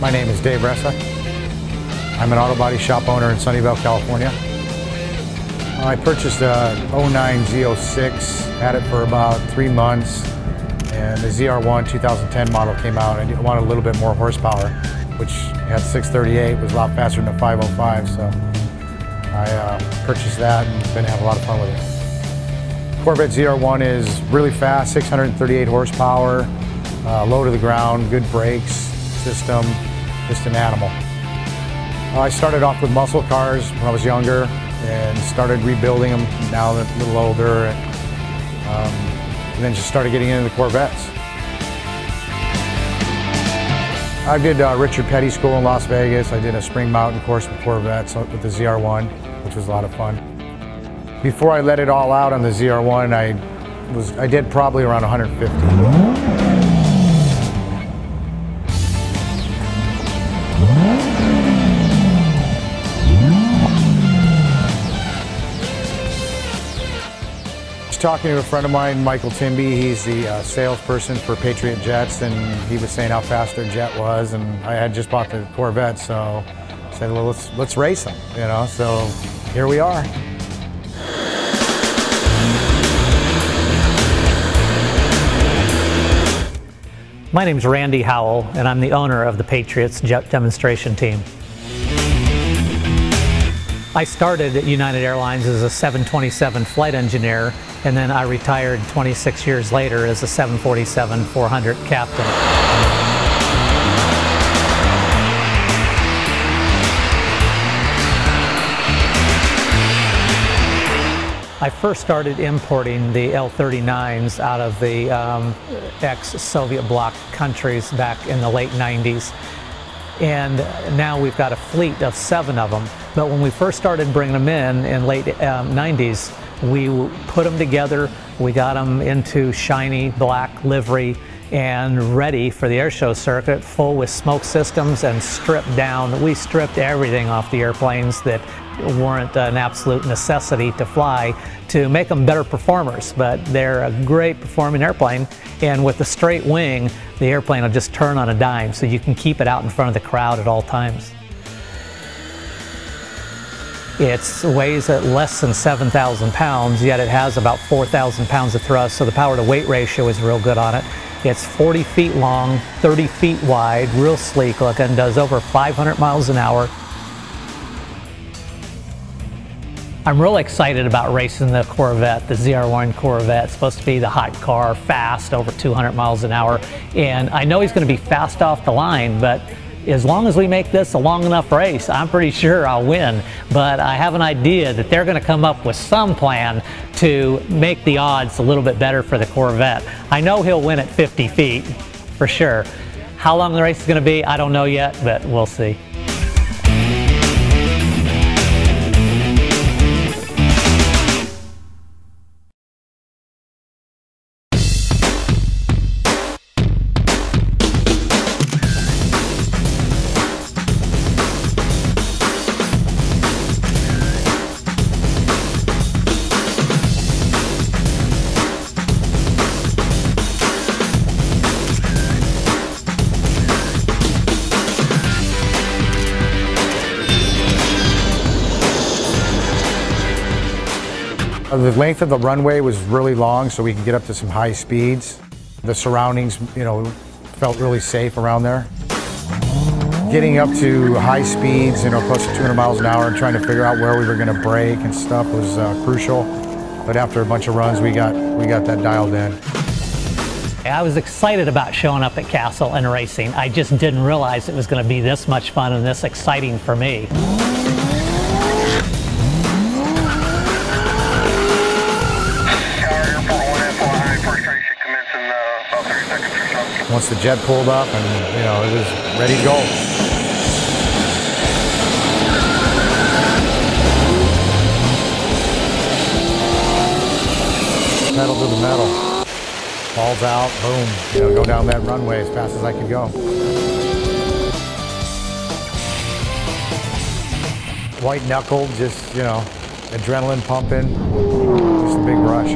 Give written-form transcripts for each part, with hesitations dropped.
My name is Dave Ressa. I'm an auto body shop owner in Sunnyvale, California. I purchased a 09 Z06, had it for about 3 months, and the ZR1 2010 model came out. I wanted a little bit more horsepower, which had 638, was a lot faster than the 505, so I purchased that and been having a lot of fun with it. Corvette ZR1 is really fast, 638 horsepower, low to the ground, good brakes system, just an animal. I started off with muscle cars when I was younger and started rebuilding them now that I'm a little older, and then just started getting into the Corvettes. I did Richard Petty School in Las Vegas. I did a spring mountain course with Corvettes with the ZR1, which was a lot of fun. Before I let it all out on the ZR1, I did probably around 150. Talking to a friend of mine, Michael Timby. He's the salesperson for Patriots Jets, and he was saying how fast their jet was, and I had just bought the Corvette, so I said, well, let's race them, you know, so here we are. My name's Randy Howell, and I'm the owner of the Patriots Jet demonstration team. I started at United Airlines as a 727 flight engineer, and then I retired 26 years later as a 747-400 captain. I first started importing the L39s out of the ex-Soviet bloc countries back in the late 90s. And now we've got a fleet of 7 of them. But when we first started bringing them in late 90s, we put them together, we got them into shiny black livery and ready for the airshow circuit, full with smoke systems and stripped down. We stripped everything off the airplanes that weren't an absolute necessity to fly to make them better performers, but they're a great performing airplane, and with the straight wing, the airplane will just turn on a dime, so you can keep it out in front of the crowd at all times. It weighs at less than 7,000 pounds, yet it has about 4,000 pounds of thrust, so the power to weight ratio is real good on it. It's 40 feet long, 30 feet wide, real sleek looking, does over 500 miles an hour. I'm real excited about racing the Corvette, the ZR1 Corvette. It's supposed to be the hot car, fast, over 200 miles an hour. And I know he's going to be fast off the line, but as long as we make this a long enough race, I'm pretty sure I'll win. But I have an idea that they're going to come up with some plan to make the odds a little bit better for the Corvette. I know he'll win at 50 feet, for sure. How long the race is going to be, I don't know yet, but we'll see. The length of the runway was really long, so we could get up to some high speeds. The surroundings, you know, felt really safe around there. Getting up to high speeds, you know, close to 200 miles an hour and trying to figure out where we were going to brake and stuff was crucial. But after a bunch of runs, we got that dialed in. I was excited about showing up at Castle and racing. I just didn't realize it was going to be this much fun and this exciting for me. Once the jet pulled up and, you know, it was ready to go. Pedal to the metal. Falls out, boom. You know, go down that runway as fast as I could go. White knuckled, just, you know, adrenaline pumping. Just a big rush.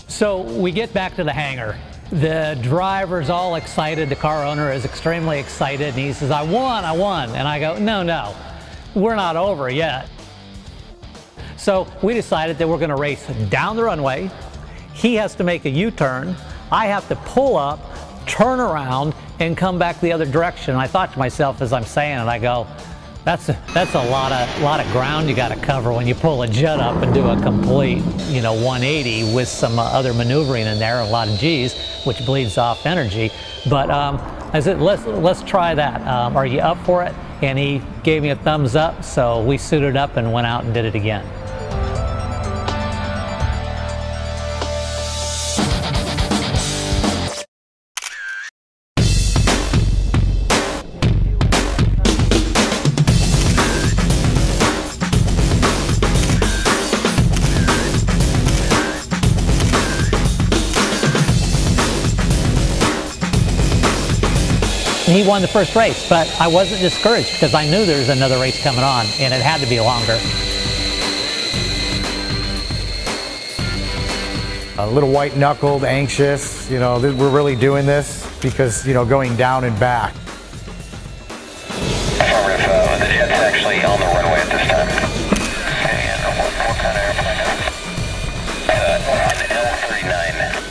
So we get back to the hangar. The driver's all excited, the car owner is extremely excited, and he says, I won. And I go, no, we're not over yet. So we decided that we're gonna race down the runway. He has to make a U-turn. I have to pull up, turn around, and come back the other direction. And I thought to myself as I'm saying it, I go, that's a lot of ground you got to cover when you pull a jet up and do a complete, you know, 180 with some other maneuvering in there, a lot of G's, which bleeds off energy. But I said, let's try that. Are you up for it? And he gave me a thumbs up, so we suited up and went out and did it again. He won the first race, but I wasn't discouraged because I knew there was another race coming on and it had to be longer. A little white knuckled, anxious, you know, we're really doing this because, you know, going down and back. Affirmative, the jet's actually on the runway at this time. And what kind of airplane is it? An L39.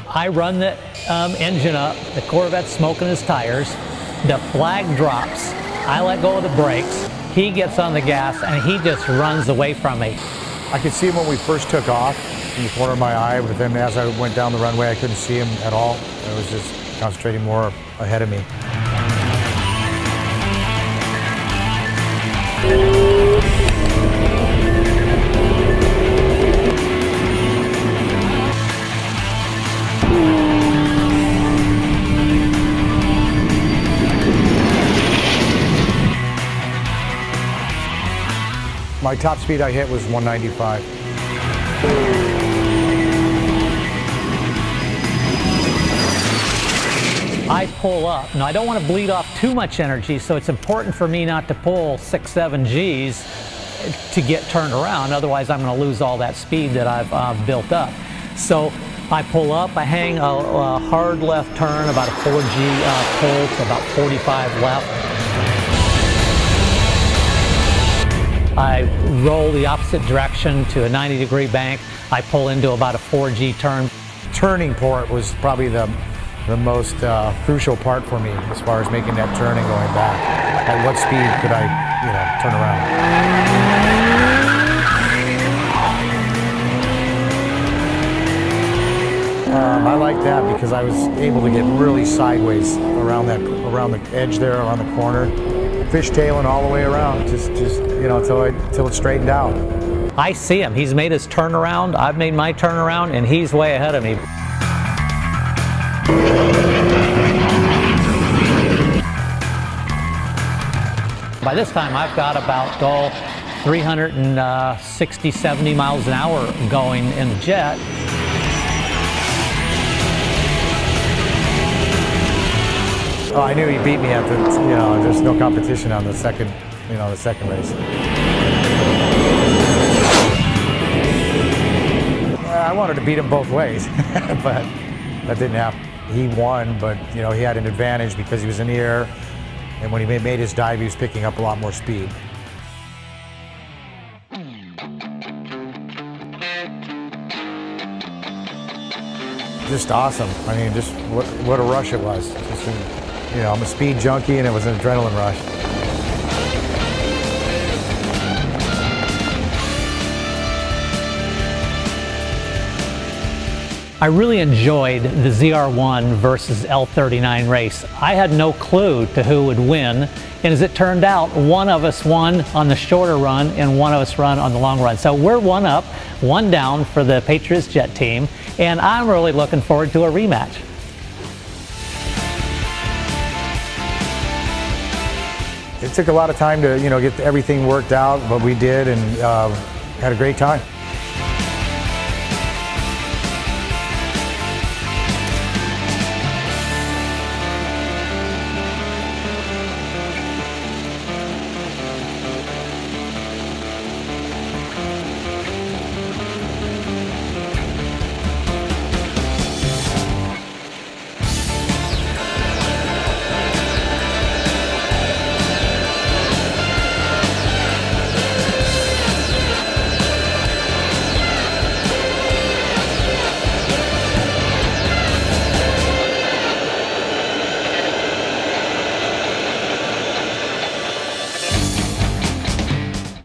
I run the engine up, the Corvette's smoking his tires, the flag drops, I let go of the brakes, he gets on the gas and he just runs away from me. I could see him when we first took off in the corner of my eye, but then as I went down the runway I couldn't see him at all. I was just concentrating more ahead of me. My top speed I hit was 195. I pull up. Now I don't want to bleed off too much energy, so it's important for me not to pull 6-7 G's to get turned around, otherwise I'm going to lose all that speed that I've built up. So I pull up, I hang a hard left turn, about a 4G pull to about 45 left. I roll the opposite direction to a 90-degree bank. I pull into about a 4G turn. Turning port was probably the the most crucial part for me as far as making that turn and going back. At what speed could I, turn around? I like that because I was able to get really sideways around the edge there, around the corner, fishtailing all the way around, just until it straightened out. I see him. He's made his turnaround. I've made my turnaround, and he's way ahead of me. By this time, I've got about 360, 70 miles an hour going in the Jet. Oh, I knew he beat me at the, there's no competition on the second race. I wanted to beat him both ways, but that didn't happen. He won, but he had an advantage because he was in the air, and when he made his dive, he was picking up a lot more speed. Just awesome. I mean, just what a rush it was. I'm a speed junkie, and it was an adrenaline rush. I really enjoyed the ZR1 versus L39 race. I had no clue to who would win, and as it turned out, one of us won on the shorter run and one of us run on the long run. So we're 1 up, 1 down for the Patriots Jet team, and I'm really looking forward to a rematch. It took a lot of time to get everything worked out, but we did, and had a great time.